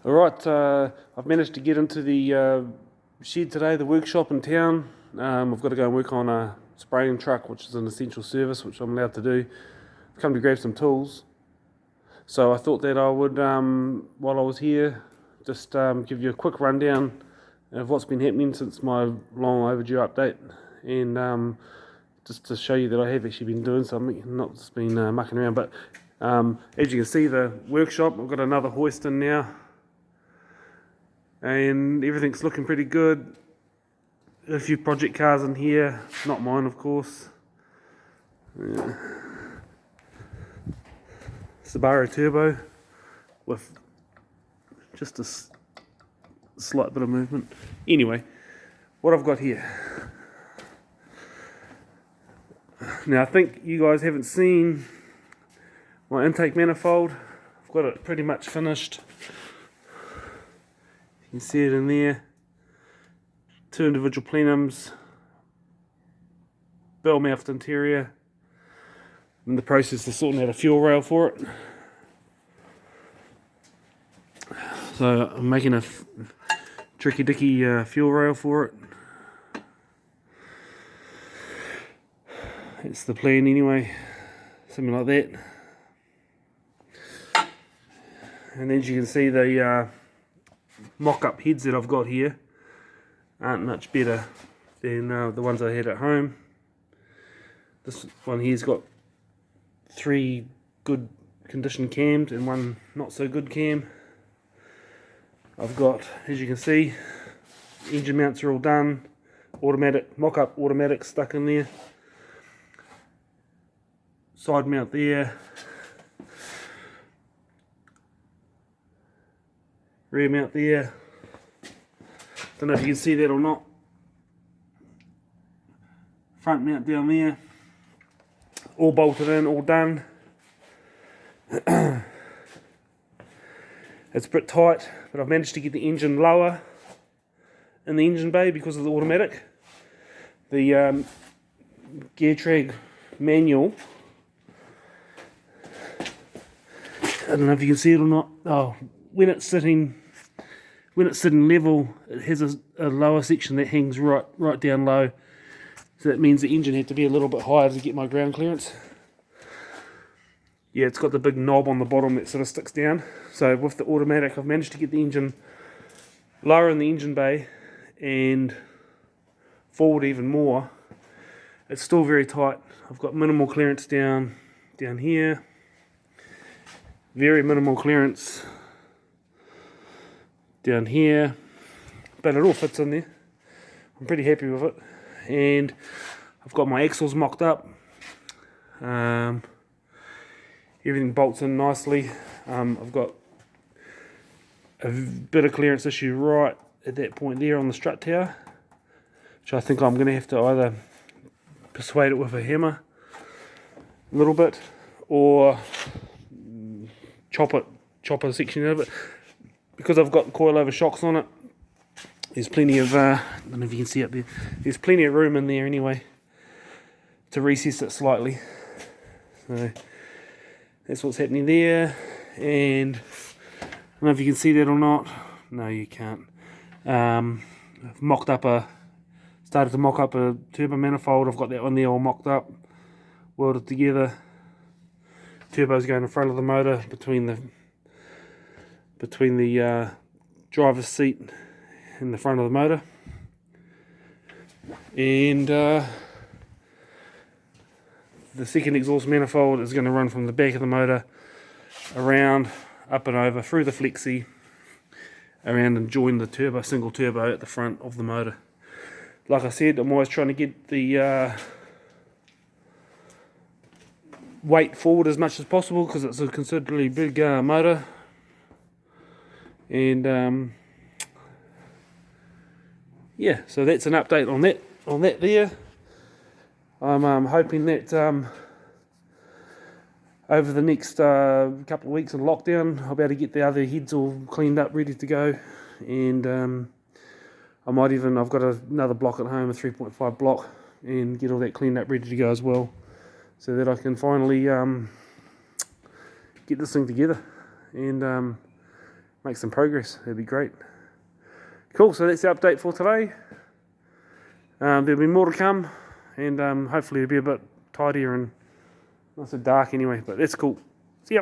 Alright, I've managed to get into the shed today, the workshop in town. I've got to go and work on a spraying truck, which is an essential service, which I'm allowed to do. I've come to grab some tools. So I thought that I would, while I was here, just give you a quick rundown of what's been happening since my long overdue update. And just to show you that I have actually been doing something, not just been mucking around. But as you can see, the workshop, I've got another hoist in now. And everything's looking pretty good. A few project cars in here, not mine of course. Yeah. Subaru Turbo with just a slight bit of movement. Anyway, what I've got here. Now I think you guys haven't seen my intake manifold. I've got it pretty much finished. You can see it in there. 2 individual plenums, bell-mouthed interior. I'm in the process of sorting out a fuel rail for it. So I'm making a tricky dicky fuel rail for it. It's the plan anyway, something like that. And as you can see, the mock-up heads that I've got here aren't much better than the ones I had at home. This one here's got 3 good condition cams and 1 not so good cam. I've got, as you can see, engine mounts are all done, automatic, mock-up automatic stuck in there, side mount there, rear mount there. Don't know if you can see that or not. Front mount down there. All bolted in, all done. It's a bit tight, but I've managed to get the engine lower in the engine bay because of the automatic. The Geartrag manual, I don't know if you can see it or not. Oh, when it's sitting level, it has a lower section that hangs right down low. So that means the engine had to be a little bit higher to get my ground clearance. Yeah, it's got the big knob on the bottom that sort of sticks down. So with the automatic, I've managed to get the engine lower in the engine bay and forward even more. It's still very tight. I've got minimal clearance down here. Very minimal clearance down here, but it all fits in there. I'm pretty happy with it, and I've got my axles mocked up. Everything bolts in nicely. I've got a bit of clearance issue right at that point there on the strut tower, which I think I'm going to have to either persuade it with a hammer a little bit, or chop a section of it. Because I've got coilover shocks on it, there's plenty of, I don't know if you can see up there, there's plenty of room in there anyway to recess it slightly. So that's what's happening there. And I don't know if you can see that or not. No, you can't. I've started to mock up a turbo manifold. I've got that one there all mocked up, welded together. Turbo's going in front of the motor between the driver's seat and the front of the motor, and the second exhaust manifold is going to run from the back of the motor around, up and over, through the flexi, around and join the single turbo at the front of the motor. Like I said, I'm always trying to get the weight forward as much as possible because it's a considerably big motor. And yeah, so that's an update on that there. I'm hoping that over the next couple of weeks in lockdown, I'll be able to get the other heads all cleaned up, ready to go. And I've got another block at home, a 3.5 block, and get all that cleaned up, ready to go as well, so that I can finally get this thing together and make some progress. That'd be great. Cool, so that's the update for today. There'll be more to come, and hopefully it'll be a bit tidier and not so dark anyway, but that's cool. See ya.